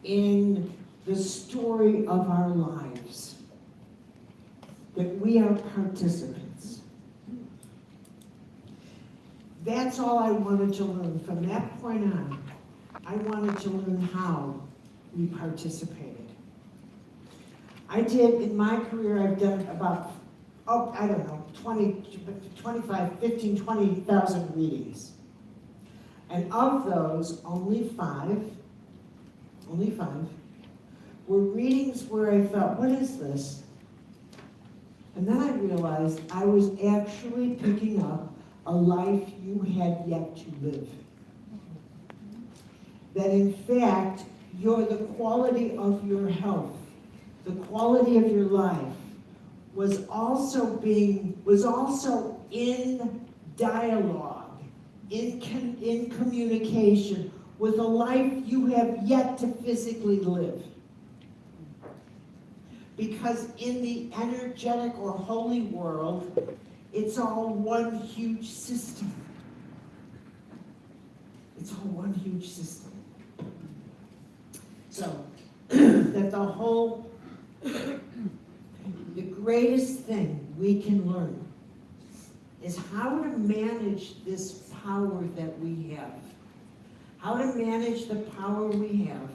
in the story of our lives, that we are participants. That's all I wanted to learn. From that point on, I wanted to learn how we participated. I did, in my career, I've done about, 20,000 readings. And of those, only five were readings where I thought, what is this? And then I realized I was actually picking up a life you had yet to live. That in fact, the quality of your health, the quality of your life was also in dialogue, in communication with a life you have yet to physically live. Because in the energetic or holy world, it's all one huge system. It's all one huge system. So, that the greatest thing we can learn is how to manage this power that we have. How to manage the power we have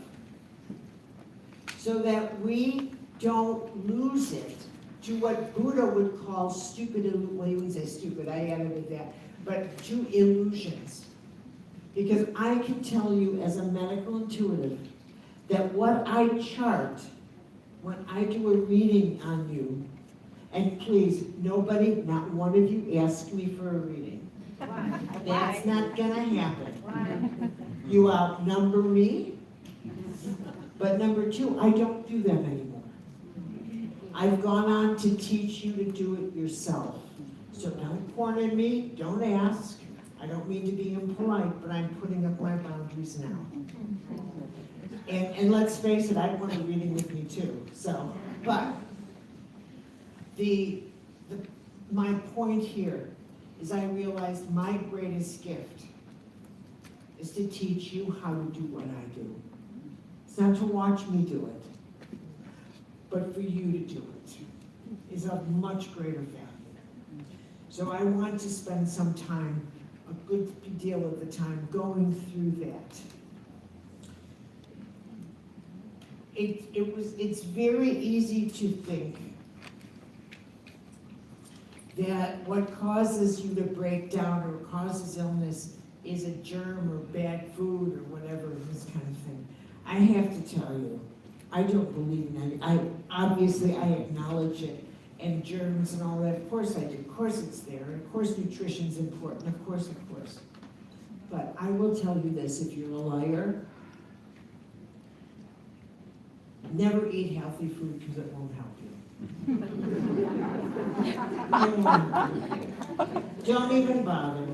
so that we don't lose it to what Buddha would call stupid, well, he wouldn't say stupid, I added that, but to illusions. Because I can tell you as a medical intuitive that what I chart when I do a reading on you, and please, nobody, not one of you ask me for a reading. Why? That's not gonna happen. Why? You outnumber me, but number two, I don't do them anymore. I've gone on to teach you to do it yourself. So don't point at me, don't ask. I don't mean to be impolite, but I'm putting up my boundaries now. And let's face it, I want a reading with me too. So, but my point here is I realized my greatest gift is to teach you how to do what I do. It's not to watch me do it, but for you to do it is of much greater value. So I want to spend some time, a good deal of the time, going through that. It's very easy to think that what causes you to break down or causes illness is a germ or bad food or whatever, this kind of thing. I have to tell you, I don't believe in that. Obviously I acknowledge it, and germs and all that, of course I do. Of course it's there, of course nutrition's important, of course. But I will tell you this, if you're a liar, never eat healthy food because it won't help you. Don't even bother.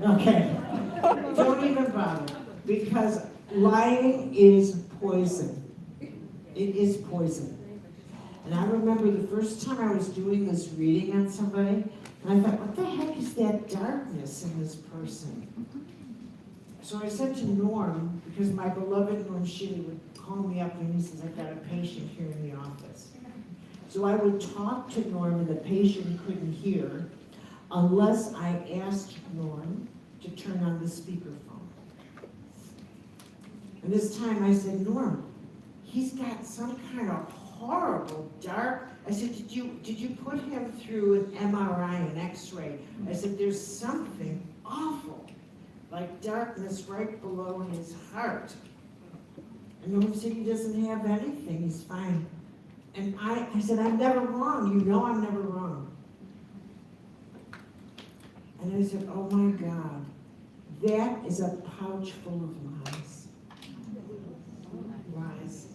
Okay. Don't even bother. Because lying is poison. It is poison. And I remember the first time I was doing this reading on somebody, and I thought, what the heck is that darkness in this person? So I said to Norm, because my beloved Norm Shealy would call me up and he says, I've got a patient here in the office. So I would talk to Norm and the patient couldn't hear unless I asked Norm to turn on the speakerphone. And this time I said, Norm, he's got some kind of horrible dark. I said, did you put him through an MRI, an X-ray? I said, there's something awful, like darkness right below his heart. And Norm said he doesn't have anything, he's fine. And I said, I'm never wrong, you know I'm never wrong. And I said, oh my God, that is a pouch full of lies. Lies.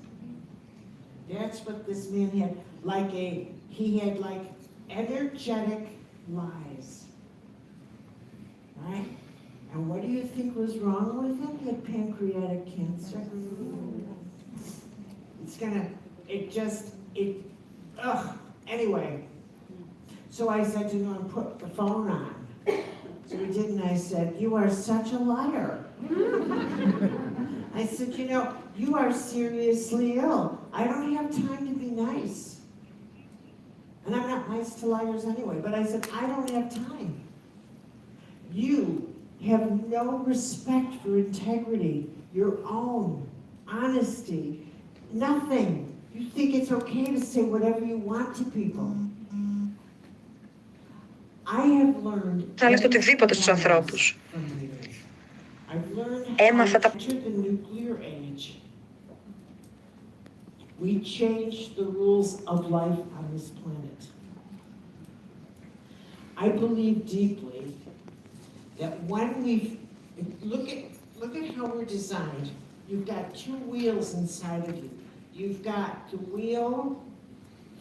That's what this man had, he had energetic lies. Right? And what do you think was wrong with him? He had pancreatic cancer. Anyway. So I said to him, put the phone on. So he did, and I said, you are such a liar. I said, you know, you are seriously ill. I don't have time to be nice. And I'm not nice to liars anyway, but I said, I don't have time. You have no respect for integrity, your own, honesty, nothing. You think it's okay to say whatever you want to people. I have learned Θα λες το οτιδήποτε στους ανθρώπους. I've learned Έμαθα how τα... to the nuclear age. We changed the rules of life on this planet. I believe deeply that when we look at how we're designed. You've got two wheels inside of you. You've got the wheel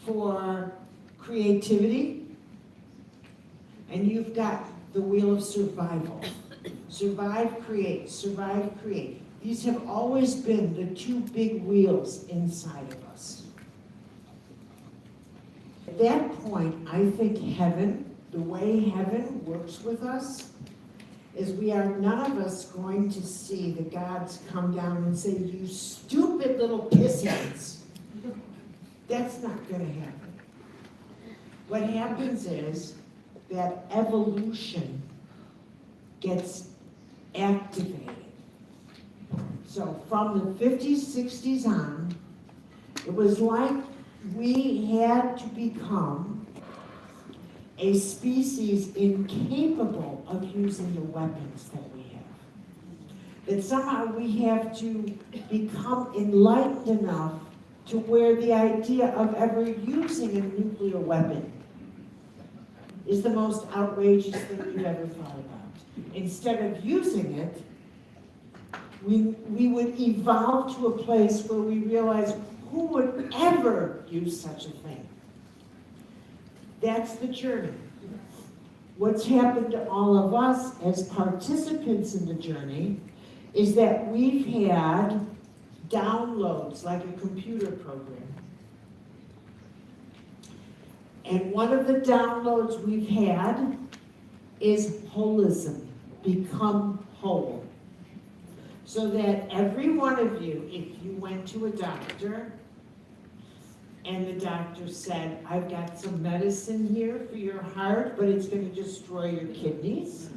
for creativity, and you've got the wheel of survival. Survive, create, survive, create. These have always been the two big wheels inside of us. At that point, I think heaven, the way heaven works with us, is we are none of us going to see the gods come down and say, you stupid little pissants. That's not going to happen. What happens is that evolution gets activated. So from the 50s, 60s on, it was like we had to become a species incapable of using the weapons that we have. That somehow we have to become enlightened enough to where the idea of ever using a nuclear weapon is the most outrageous thing you've ever thought about. Instead of using it, we would evolve to a place where we realize who would ever use such a thing. That's the journey. What's happened to all of us as participants in the journey is that we've had downloads like a computer program. And one of the downloads we've had is holism, become whole. So that every one of you, if you went to a doctor, and the doctor said, I've got some medicine here for your heart, but it's going to destroy your kidneys.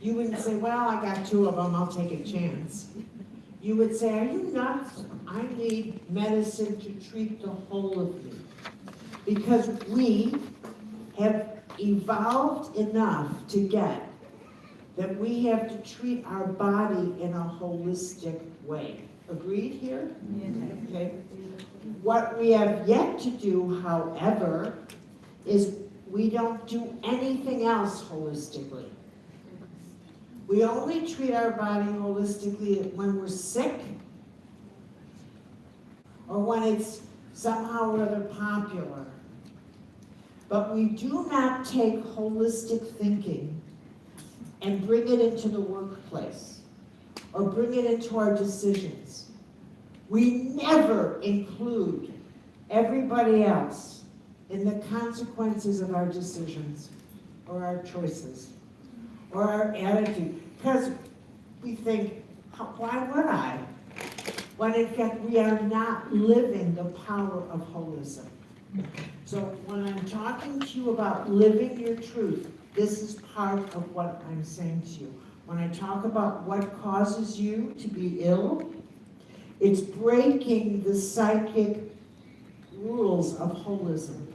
You wouldn't say, well, I got two of them, I'll take a chance. You would say, are you nuts? I need medicine to treat the whole of me. Because we have evolved enough to get that we have to treat our body in a holistic way. Agreed here? Yes. Okay. What we have yet to do, however, is we don't do anything else holistically. We only treat our body holistically when we're sick or when it's somehow or other popular. But we do not take holistic thinking and bring it into the workplace or bring it into our decisions. We never include everybody else in the consequences of our decisions or our choices or our attitude. Because we think, why would I? When in fact we are not living the power of holism. So when I'm talking to you about living your truth, this is part of what I'm saying to you. When I talk about what causes you to be ill, it's breaking the psychic rules of holism.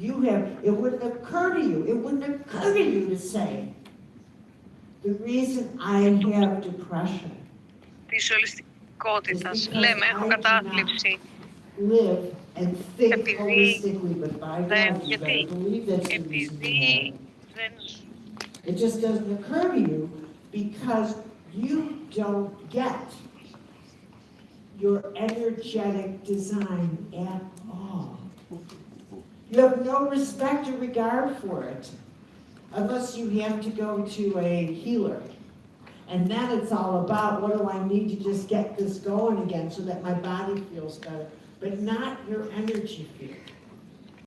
It wouldn't occur to you to say, the reason I have depression της ολιστικότητας. Λέμε, έχω κατάθλιψη. Live and think Επειδή holistically, but by God, you better believe that's the reason you have it. δεν... It just doesn't occur to you because you don't get your energetic design at all. You have no respect or regard for it unless you have to go to a healer. And then it's all about what do I need to just get this going again so that my body feels better, but not your energy field.